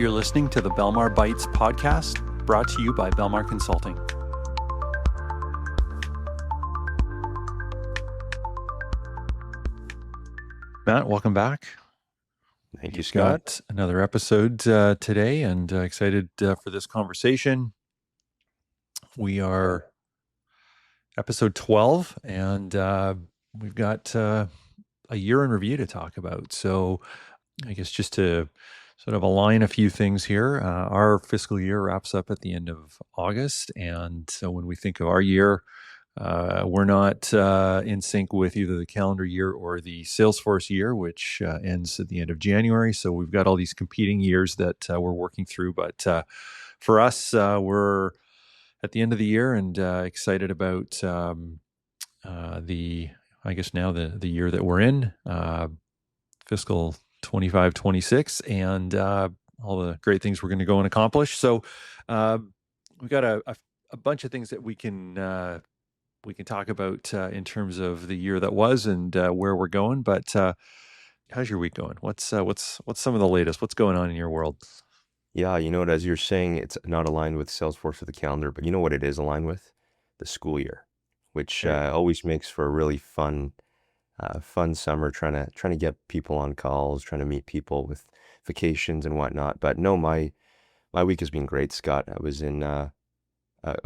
You're listening to the Belmar Bites podcast, brought to you by Belmar Consulting. Matt, welcome back. Thank you, Scott. Got another episode today, and excited for this conversation. We are episode 12, and we've got a year in review to talk about. So I guess just to sort of align a few things here, our fiscal year wraps up at the end of August. And so when we think of our year, we're not in sync with either the calendar year or the Salesforce year, which ends at the end of January. So we've got all these competing years that we're working through. But for us, we're at the end of the year and excited about the year that we're in, fiscal 25-26, and all the great things we're going to go and accomplish. So we've got a bunch of things that we can talk about in terms of the year that was and where we're going. But how's your week going? What's some of the latest? What's going on in your world? Yeah, you know what, as you're saying, it's not aligned with Salesforce or the calendar, but you know what it is aligned with? The school year, which always makes for a really fun summer, trying to get people on calls, trying to meet people with vacations and whatnot. But no, my week has been great, Scott. I was in a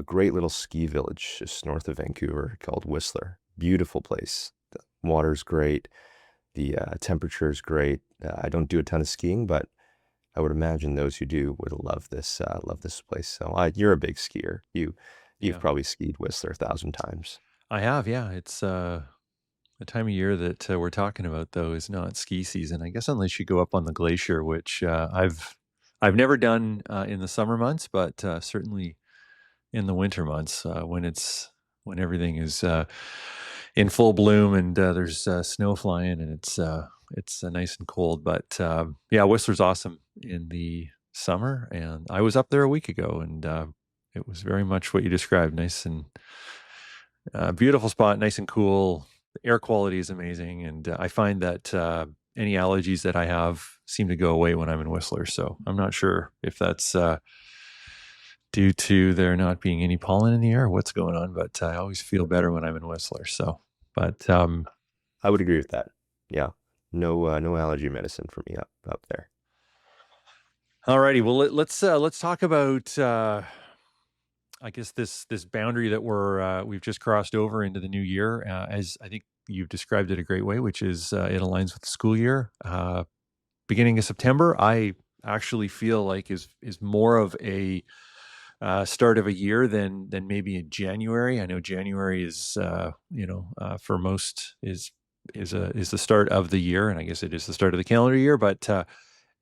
great little ski village just north of Vancouver called Whistler. Beautiful place. The water's great. The temperature is great. I don't do a ton of skiing, but I would imagine those who do would love this place. So you're a big skier. You've probably skied Whistler 1,000 times. I have, yeah. It's the time of year that we're talking about, though, is not ski season. I guess unless you go up on the glacier, which I've never done in the summer months, but certainly in the winter months when everything is in full bloom and there's snow flying and it's nice and cold. But Whistler's awesome in the summer, and I was up there a week ago, and it was very much what you described. Nice and beautiful spot, nice and cool. The air quality is amazing, and I find that any allergies that I have seem to go away when I'm in Whistler. So I'm not sure if that's due to there not being any pollen in the air, what's going on, but I always feel better when I'm in Whistler. So, but I would agree with that. Yeah, no allergy medicine for me up there. Alrighty, well let's talk about I guess this boundary that we've just crossed over into the new year, as I think you've described it a great way, which is it aligns with the school year. Beginning of September, I actually feel like is more of a start of a year than maybe in January. I know January is for most is the start of the year, and I guess it is the start of the calendar year. But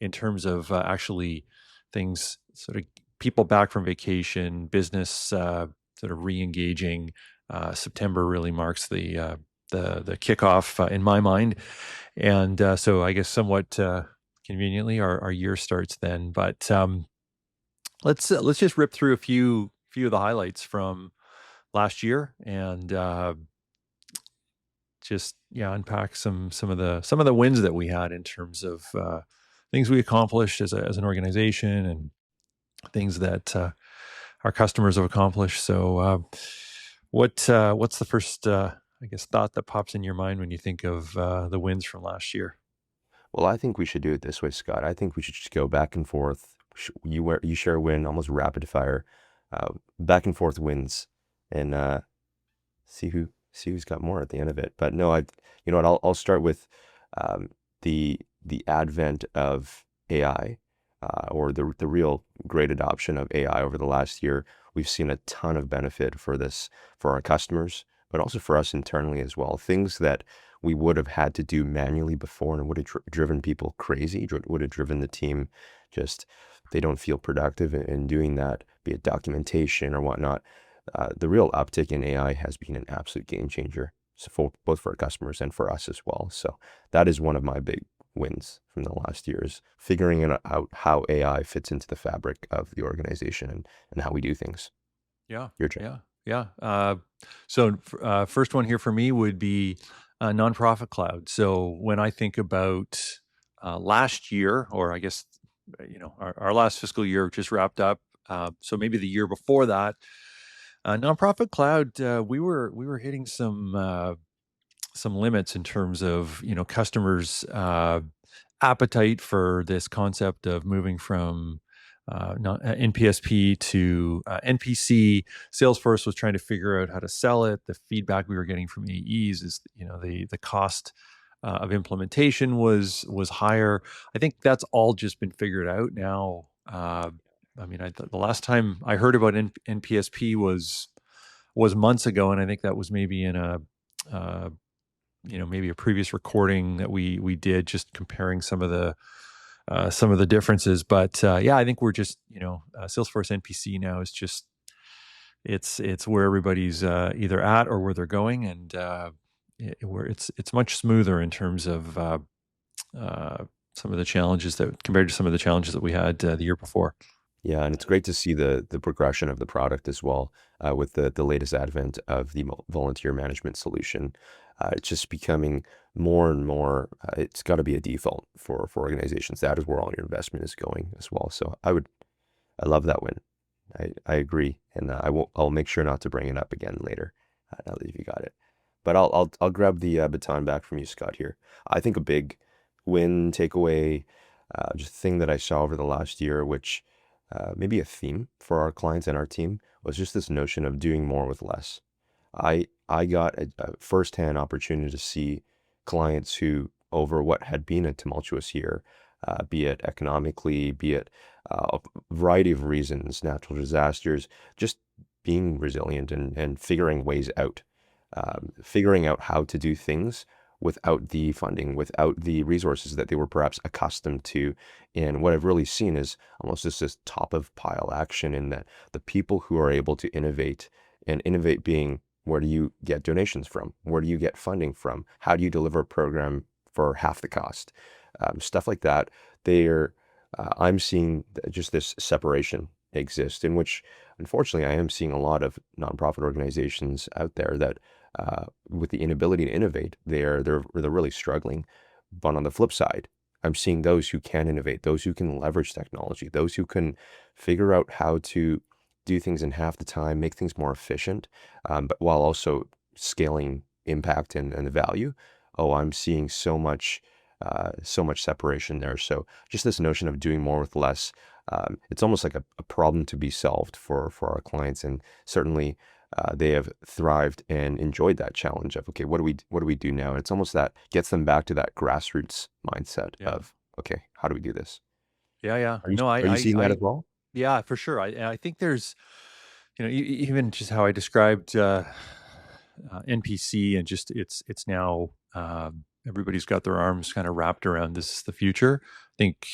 in terms of actually things, sort of people back from vacation, business sort of re-engaging, September really marks the kickoff in my mind, and so I guess somewhat conveniently our year starts then. But let's just rip through a few of the highlights from last year and just unpack some of the wins that we had in terms of things we accomplished as an organization and things that our customers have accomplished. So what's the first thought that pops in your mind when you think of the wins from last year? Well, I think we should do it this way, Scott. I think we should just go back and forth. You share a win, almost rapid fire, back and forth wins, and see who's got more at the end of it. But no, you know what? I'll start with the advent of AI, or the real great adoption of AI over the last year. We've seen a ton of benefit for our customers, but also for us internally as well. Things that we would have had to do manually before and would have driven people crazy, would have driven the team just, they don't feel productive in doing that, be it documentation or whatnot. The real uptick in AI has been an absolute game changer, so both for our customers and for us as well. So that is one of my big wins from the last year, is figuring out how AI fits into the fabric of the organization and how we do things. Yeah. Your turn. Yeah. So first one here for me would be Nonprofit Cloud. So when I think about last year, or I guess our last fiscal year just wrapped up. So maybe the year before that, Nonprofit Cloud, we were hitting some limits in terms of customers' appetite for this concept of moving from NPSP to NPC. Salesforce was trying to figure out how to sell it. The feedback we were getting from AEs is, the cost of implementation was higher. I think that's all just been figured out now. I mean, the last time I heard about NPSP was months ago, and I think that was maybe in uh, maybe a previous recording that we did, just comparing some of the differences. But yeah, I think we're just Salesforce NPC now is just it's where everybody's either at or where they're going, and where it's much smoother in terms of uh, some of the challenges that compared to some of the challenges that we had the year before. Yeah, and it's great to see the progression of the product as well, with the latest advent of the volunteer management solution. It's just becoming more and more. It's got to be a default for organizations. That is where all your investment is going as well. So I love that win. I agree, and I'll make sure not to bring it up again later. Now that you got it, but I'll grab the baton back from you, Scott. Here, I think a big win takeaway, just thing that I saw over the last year, which maybe a theme for our clients and our team, was just this notion of doing more with less. I got a firsthand opportunity to see clients who, over what had been a tumultuous year, be it economically, be it a variety of reasons, natural disasters, just being resilient and figuring ways out, figuring out how to do things without the funding, without the resources that they were perhaps accustomed to. And what I've really seen is almost just this top of pile action, in that the people who are able to innovate, and innovate being, where do you get donations from? Where do you get funding from? How do you deliver a program for half the cost? Stuff like that. They're, I'm seeing just this separation exist, in which, unfortunately, I am seeing a lot of nonprofit organizations out there that, with the inability to innovate, they're really struggling. But on the flip side, I'm seeing those who can innovate, those who can leverage technology, those who can figure out how to do things in half the time, make things more efficient, but while also scaling impact and the value. Oh, I'm seeing so much separation there. So just this notion of doing more with less, it's almost like a problem to be solved for our clients, and certainly they have thrived and enjoyed that challenge of, okay, what do we do now? And it's almost that gets them back to that grassroots mindset Yeah, of, okay, how do we do this? yeah, yeah. Are you No, I, are you I, seeing that I as well? yeah, for sure. I think there's even just how I described NPC, and just it's now everybody's got their arms kind of wrapped around this is the future. I think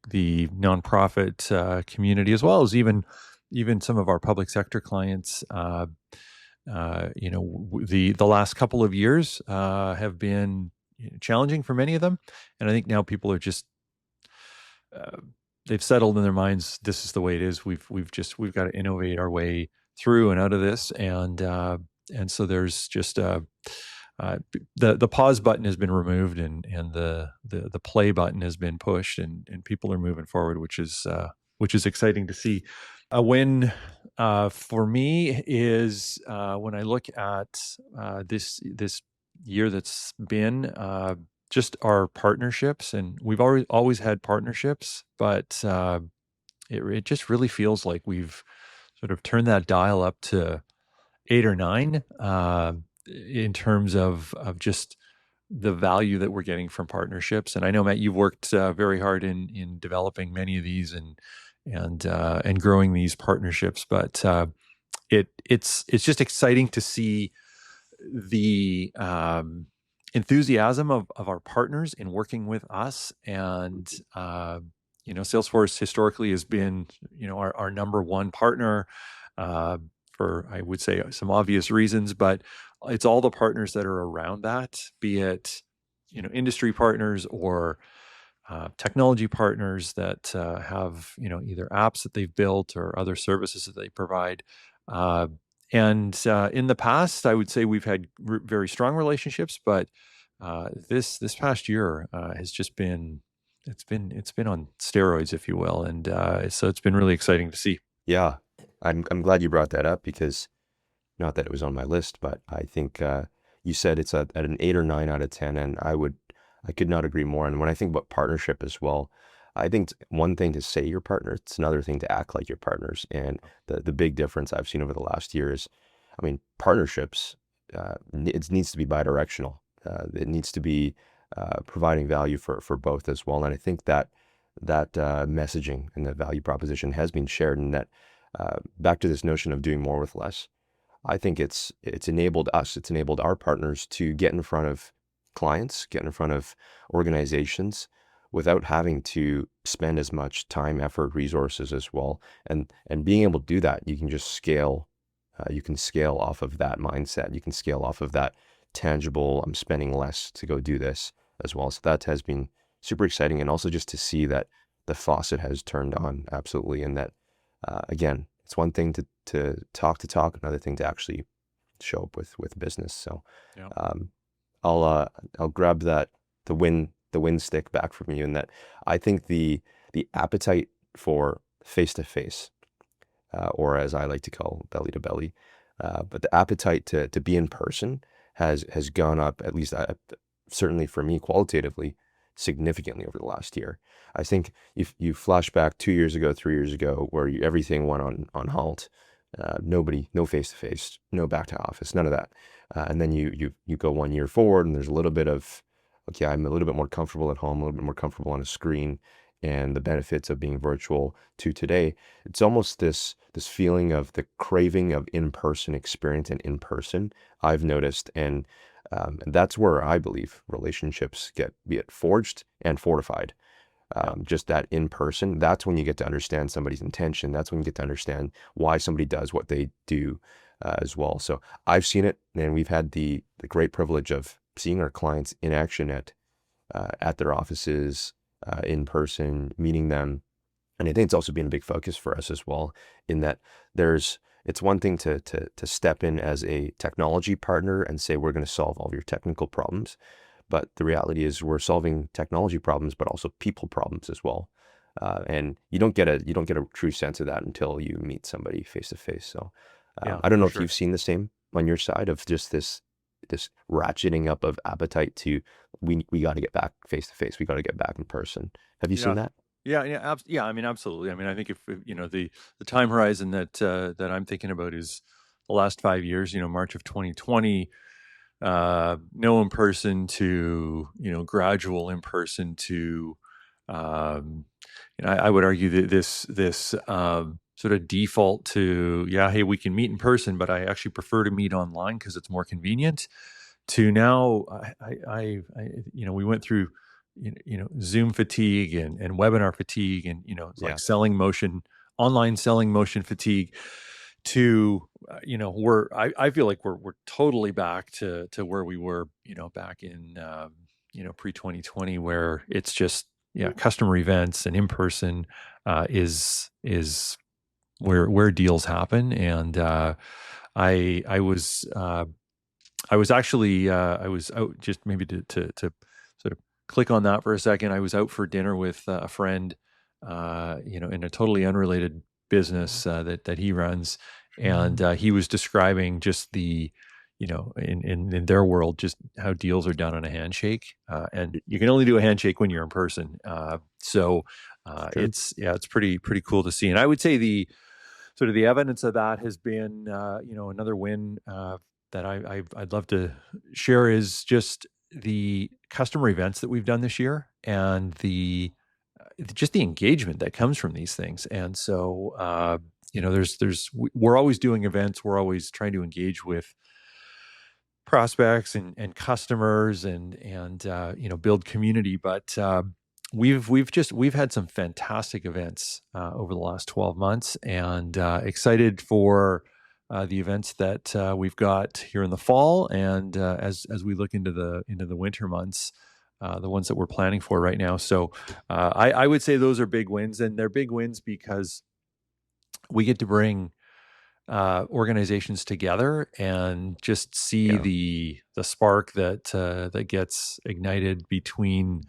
the nonprofit community, as well as even some of our public sector clients, the last couple of years have been challenging for many of them, and I think now people are just uh, they've settled in their minds. This is the way it is. We've got to innovate our way through and out of this, and so there's just the pause button has been removed, and the play button has been pushed, and people are moving forward, which is exciting to see. A win for me is when I look at this year that's been just our partnerships, and we've always had partnerships, but it just really feels like we've sort of turned that dial up to 8 or 9 in terms of just the value that we're getting from partnerships. And I know, Matt, you've worked very hard in developing many of these, and growing these partnerships. But it's just exciting to see the enthusiasm of our partners in working with us. And Salesforce historically has been our number one partner, uh, for, I would say, some obvious reasons, but it's all the partners that are around that, be it industry partners or technology partners that have either apps that they've built or other services that they provide. Uh, and in the past, I would say we've had very strong relationships, but this past year has just been it's been on steroids, if you will, and so it's been really exciting to see. Yeah, I'm glad you brought that up because not that it was on my list, but I think you said it's at an 8 or 9 out of 10, and I could not agree more. And when I think about partnership as well, I think it's one thing to say your partner, it's another thing to act like your partners. And the big difference I've seen over the last year is, I mean, partnerships, it needs to be bidirectional. It needs to be providing value for both as well. And I think that messaging and the value proposition has been shared, and that back to this notion of doing more with less. I think it's enabled us, it's enabled our partners to get in front of clients, get in front of organizations without having to spend as much time, effort, resources as well. And being able to do that, you can just scale. You can scale off of that mindset. You can scale off of that tangible, I'm spending less to go do this as well. So that has been super exciting. And also just to see that the faucet has turned on absolutely. And that, again, it's one thing to talk, another thing to actually show up with business. So Yeah, um, I'll grab the win stick back from you, and that I think the appetite for face to face, or as I like to call belly to belly, but the appetite to be in person has gone up, at least certainly for me qualitatively, significantly over the last year. I think if you flash back 2 years ago, 3 years ago, where everything went on halt, nobody, no face to face, no back to office, none of that. And then you go 1 year forward, and there's a little bit of, okay, I'm a little bit more comfortable at home, a little bit more comfortable on a screen, and the benefits of being virtual to today. It's almost this feeling of the craving of in-person experience and in person, I've noticed. And that's where I believe relationships get, be it forged and fortified. yeah, Just that in person, that's when you get to understand somebody's intention. That's when you get to understand why somebody does what they do as well. So I've seen it, and we've had the great privilege of seeing our clients in action at their offices, in person, meeting them. And I think it's also been a big focus for us as well, in that it's one thing to step in as a technology partner and say, we're going to solve all of your technical problems. But the reality is we're solving technology problems, but also people problems as well. And you don't get a true sense of that until you meet somebody face to face. So yeah, I don't for know if sure. you've seen the same on your side of just this ratcheting up of appetite to, we got to get back face to face. We got to get back in person. Have you seen Yeah. that? Yeah, yeah, yeah. I mean, absolutely. I mean, I think if the time horizon that I'm thinking about is the last 5 years. March of 2020, no in person to gradual in person to, um, I would argue that this sort of default to, yeah, hey, we can meet in person, but I actually prefer to meet online because it's more convenient. To now, we went through Zoom fatigue and webinar fatigue, and it's like Yeah, selling motion, online selling motion fatigue. To I feel like we're totally back to where we were back in pre 2020, where it's just, yeah, customer events and in person is where deals happen. And I was actually I was out, just maybe to sort of click on that for a second. I was out for dinner with a friend, in a totally unrelated business that he runs, and he was describing just in their world, just how deals are done on a handshake, and you can only do a handshake when you're in person. So true. it's pretty cool to see. And I would say the sort of the evidence of that has been, another win that I'd love to share is just the customer events that we've done this year, and just the engagement that comes from these things. And so, we're always doing events. We're always trying to engage with prospects and customers, and build community. But we've had some fantastic events over the last 12 months, and excited for the events that we've got here in the fall, and as we look into the winter months, the ones that we're planning for right now. So I would say those are big wins, and they're big wins because we get to bring organizations together and just see Yeah. the spark that gets ignited between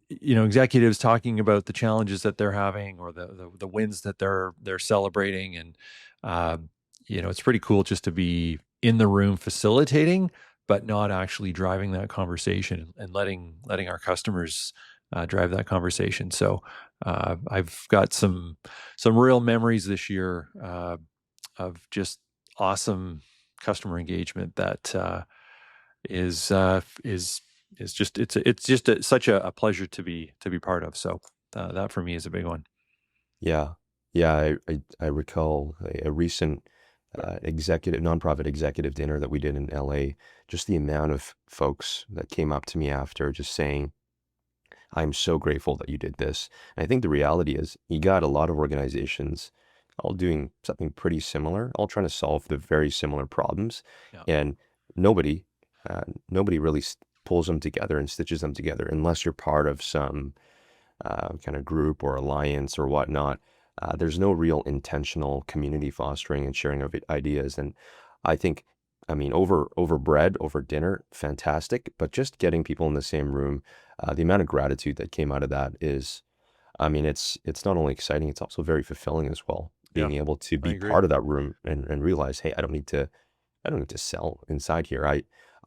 executives talking about the challenges that they're having, or the wins that they're celebrating. And uh, it's pretty cool just to be in the room facilitating, but not actually driving that conversation, and letting our customers drive that conversation. So I've got some real memories this year of just awesome customer engagement that is just such a pleasure to be part of. So that for me is a big one. Yeah. Yeah, I recall a recent executive nonprofit executive dinner that we did in LA. Just the amount of folks that came up to me after just saying, I'm so grateful that you did this. And I think the reality is you got a lot of organizations all doing something pretty similar, all trying to solve the very similar problems. Yeah, And nobody, nobody really pulls them together and stitches them together unless you're part of some kind of group or alliance or whatnot. There's no real intentional community fostering and sharing of ideas. And I think, I mean, over bread, over dinner, fantastic. But just getting people in the same room, the amount of gratitude that came out of that is, I mean, it's not only exciting, it's also very fulfilling as well. yeah, Being able to I be agree. part of that room and realize, hey, I don't need to sell inside here.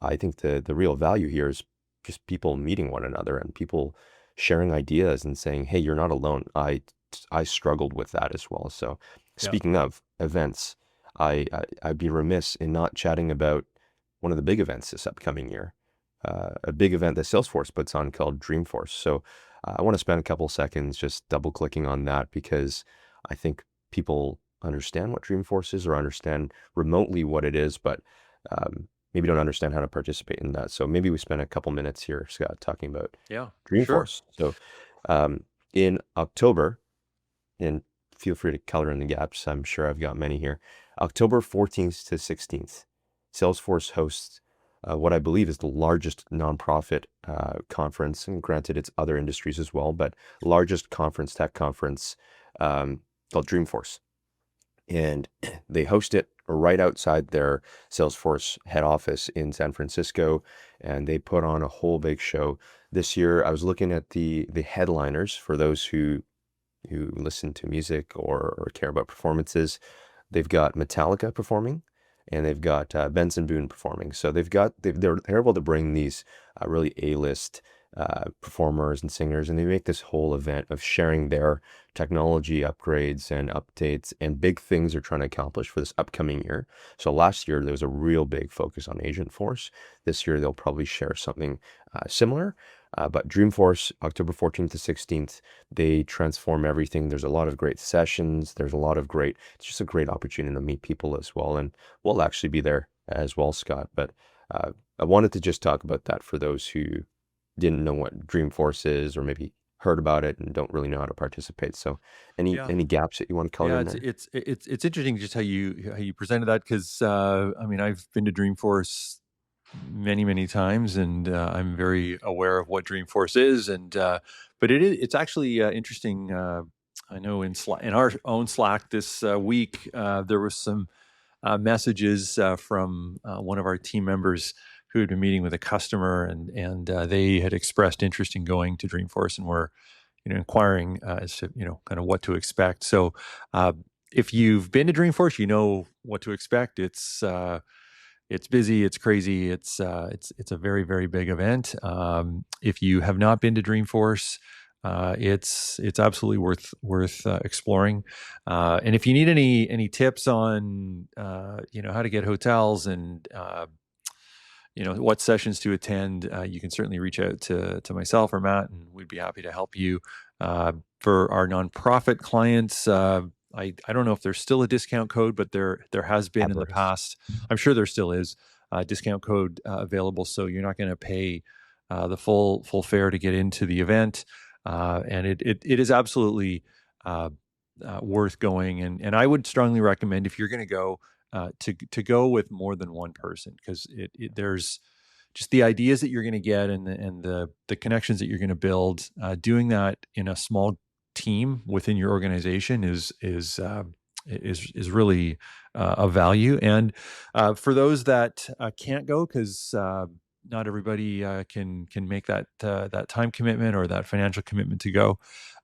I think the real value here is just people meeting one another and people sharing ideas and saying, "Hey, you're not alone. I struggled with that as well." So, Yeah, speaking of events, I'd be remiss in not chatting about one of the big events this upcoming year. A big event that Salesforce puts on called Dreamforce. So, I want to spend a couple seconds just double clicking on that because I think people understand what Dreamforce is or understand remotely what it is, but maybe don't understand how to participate in that. So maybe we spend a couple minutes here, Scott, talking about yeah, sure. Dreamforce. So in October, and feel free to color in the gaps. I'm sure I've got many here. October 14th to 16th, Salesforce hosts what I believe is the largest nonprofit conference, and granted, it's other industries as well, but largest conference, tech conference called Dreamforce. And they host it right outside their Salesforce head office in San Francisco, and they put on a whole big show. This year, I was looking at the headliners for those who listen to music or care about performances. They've got Metallica performing, and they've got Benson Boone performing. So they're able to bring these really A-list performers and singers, and they make this whole event of sharing their technology upgrades and updates and big things they're trying to accomplish for this upcoming year. So last year there was a real big focus on Agentforce. This year they'll probably share something similar. But Dreamforce, October 14th to 16th, they transform everything. There's a lot of great sessions. It's just a great opportunity to meet people as well. And we'll actually be there as well, Scott. But I wanted to just talk about that for those who didn't know what Dreamforce is or maybe heard about it and don't really know how to participate. So Yeah, any gaps that you want to color yeah. in It's there? it's it's it's interesting just how you presented that, because I mean, I've been to Dreamforce many times, and I'm very aware of what Dreamforce is. And but it's actually interesting. I know in our own Slack this week, there was some messages from one of our team members who had been meeting with a customer, and they had expressed interest in going to Dreamforce, and were inquiring as to kind of what to expect. So uh, if you've been to Dreamforce, you know what to expect. It's busy, it's crazy, it's a very big event. If you have not been to Dreamforce, it's absolutely worth exploring. And if you need any tips on how to get hotels, and what sessions to attend, you can certainly reach out to myself or Matt, and we'd be happy to help you. For our nonprofit clients, I don't know if there's still a discount code, but there has been in the Fabulous. past. I'm sure there still is a discount code available, so you're not going to pay the full fare to get into the event. And it is absolutely uh, worth going. And I would strongly recommend, if you're going to go, to go with more than one person, because there's just the ideas that you're going to get, and the connections that you're going to build. Doing that in a small team within your organization is really a value. And for those that can't go because not everybody can make that time commitment or that financial commitment to go.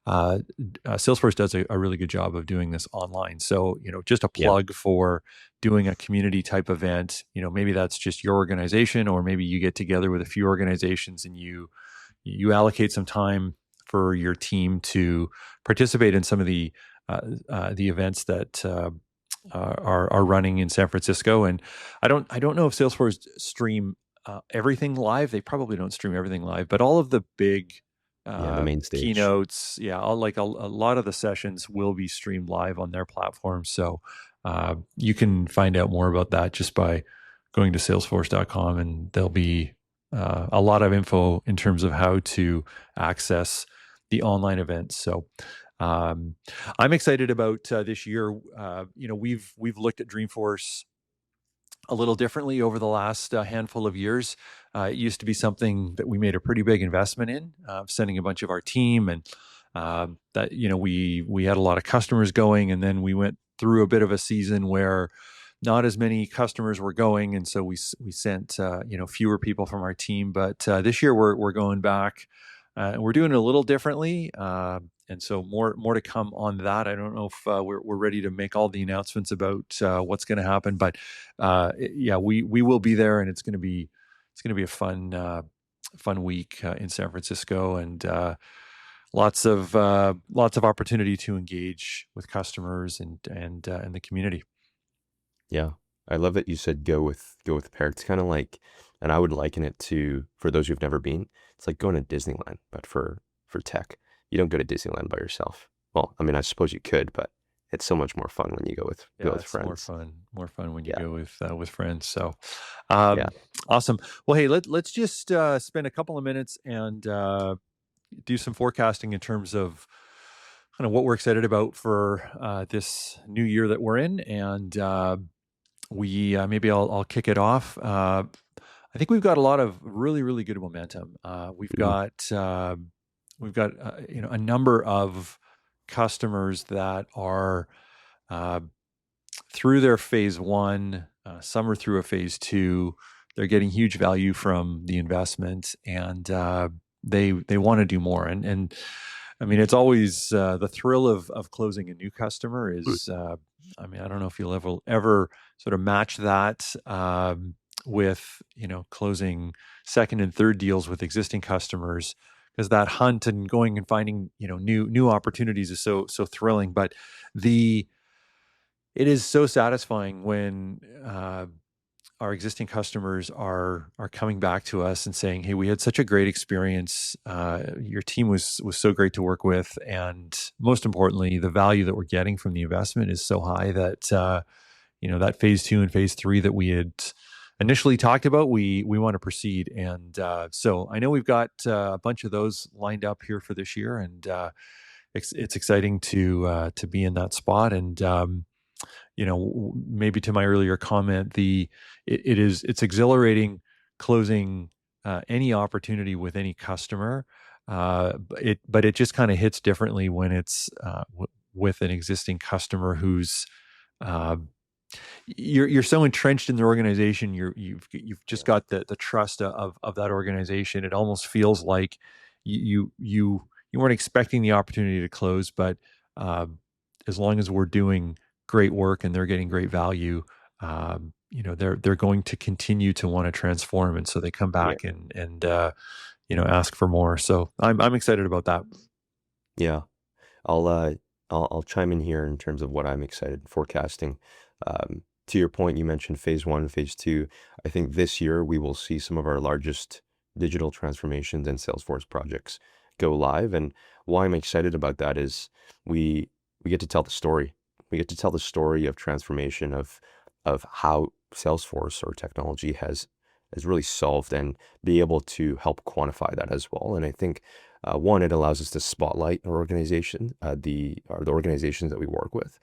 Salesforce does a really good job of doing this online. So, just a Yeah. plug for doing a community type event. Maybe that's just your organization, or maybe you get together with a few organizations and you allocate some time for your team to participate in some of the events that are running in San Francisco. And I don't know if Salesforce stream everything live. They probably don't stream everything live, but all of the big Yeah. The main stage. keynotes, yeah, like a lot of the sessions will be streamed live on their platform. So you can find out more about that just by going to salesforce.com, and there'll be a lot of info in terms of how to access the online events. So um, I'm excited about this year. We've looked at Dreamforce a little differently over the last handful of years. It used to be something that we made a pretty big investment in, sending a bunch of our team, and that we had a lot of customers going, and then we went through a bit of a season where not as many customers were going, and so we sent fewer people from our team. But this year we're going back. And we're doing it a little differently, and so more to come on that. I don't know if we're ready to make all the announcements about what's going to happen, but yeah, we will be there, and it's going to be a fun week in San Francisco, and lots of opportunity to engage with customers and the community. Yeah. I love that you said go with pair. It's kind of like, and I would liken it to, for those who've never been, it's like going to Disneyland, but for tech. You don't go to Disneyland by yourself. Well, I mean, I suppose you could, but it's so much more fun when you go Yeah, with it's more friends. fun, more fun when you Yeah. go with friends. So, Yeah. um, awesome. Well, hey, let's just spend a couple of minutes and do some forecasting in terms of kind of what we're excited about for this new year that we're in, and we maybe I'll kick it off. I think we've got a lot of really really good momentum. Mhm. We've got a number of customers that are uh, through their phase one. Some are through a phase two. They're getting huge value from the investment, and they want to do more. And I mean, it's always the thrill of closing a new customer is. I mean, I don't know if you'll ever sort of match that with closing second and third deals with existing customers, because that hunt and going and finding new opportunities is so thrilling. But the it is so satisfying when our existing customers are coming back to us and saying, "Hey, we had such a great experience. Your team was so great to work with, and most importantly, the value that we're getting from the investment is so high that that phase two and phase three that we had initially talked about, we want to proceed." And so I know we've got a bunch of those lined up here for this year, and it's exciting to be in that spot. And maybe to my earlier comment, it's exhilarating closing any opportunity with any customer. But it just kind of hits differently when it's with an existing customer who's uh, you're so entrenched in their organization. You've just Yeah. got the trust of that organization. It almost feels like you weren't expecting the opportunity to close, but uh, as long as we're doing great work and they're getting great value, they're going to continue to want to transform, and so they come Yeah. back and ask for more. So I'm excited about that. Yeah. I'll uh I'll chime in here in terms of what I'm excited forecasting. To your point, you mentioned phase one, phase two. I think this year we will see some of our largest digital transformations and Salesforce projects go live. And why I'm excited about that is we we get to tell the story. We get to tell the story of transformation of how Salesforce or technology has really solved, and be able to help quantify that as well. And I think one, it allows us to spotlight our organization, the organizations that we work with.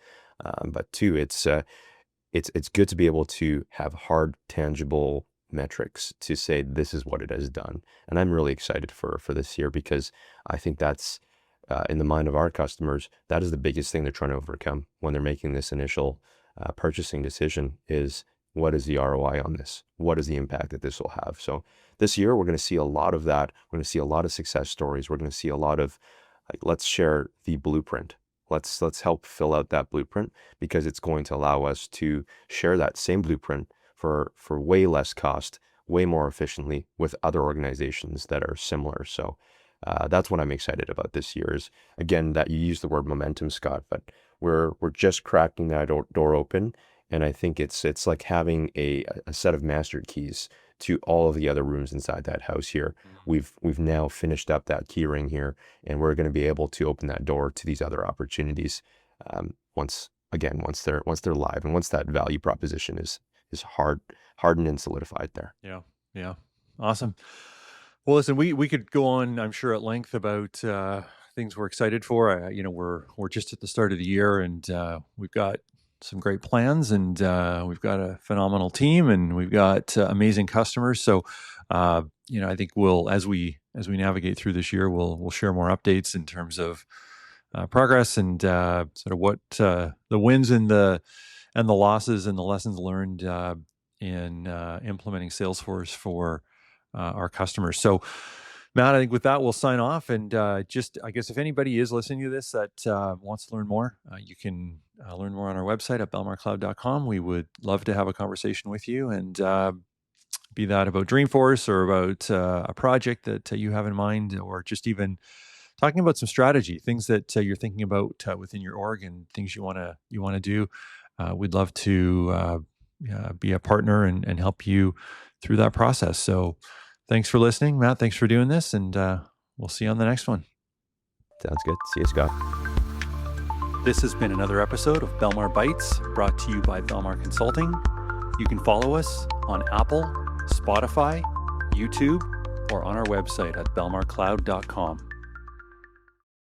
But two, it's good to be able to have hard, tangible metrics to say this is what it has done. And I'm really excited for this year, because I think that's in the mind of our customers, that is the biggest thing they're trying to overcome when they're making this initial purchasing decision, is What is the ROI on this? What is the impact that this will have? So this year, we're going to see a lot of that. We're going to see a lot of success stories. We're going to see a lot of, like, let's share the blueprint. Let's help fill out that blueprint, because it's going to allow us to share that same blueprint for way less cost, way more efficiently with other organizations that are similar. So that's what I'm excited about this year. Is, again, that you use the word momentum, Scott, but we're just cracking that door open, and I think it's like having a set of master keys to all of the other rooms inside that house here. We've now finished up that key ring here, and we're going to be able to open that door to these other opportunities once they're live, and once that value proposition is hardened and solidified there. Yeah. Yeah. Awesome. Well, listen, we could go on, I'm sure, at length about things we're excited for. We're just at the start of the year, and we've got some great plans, and we've got a phenomenal team, and we've got amazing customers. So, I think as we navigate through this year, we'll share more updates in terms of progress, and sort of what the wins and the losses and the lessons learned in implementing Salesforce for our customers. So, Matt, I think with that, we'll sign off. And I guess if anybody is listening to this that wants to learn more, you can learn more on our website at belmarcloud.com. We would love to have a conversation with you, and be that about Dreamforce, or about a project that you have in mind, or just even talking about some strategy, things that you're thinking about within your org, and things you want to do. We'd love to be a partner and help you through that process. So thanks for listening, Matt. Thanks for doing this, and we'll see you on the next one. Sounds good. See you, Scott. This has been another episode of Belmar Bites, brought to you by Belmar Consulting. You can follow us on Apple, Spotify, YouTube, or on our website at belmarcloud.com.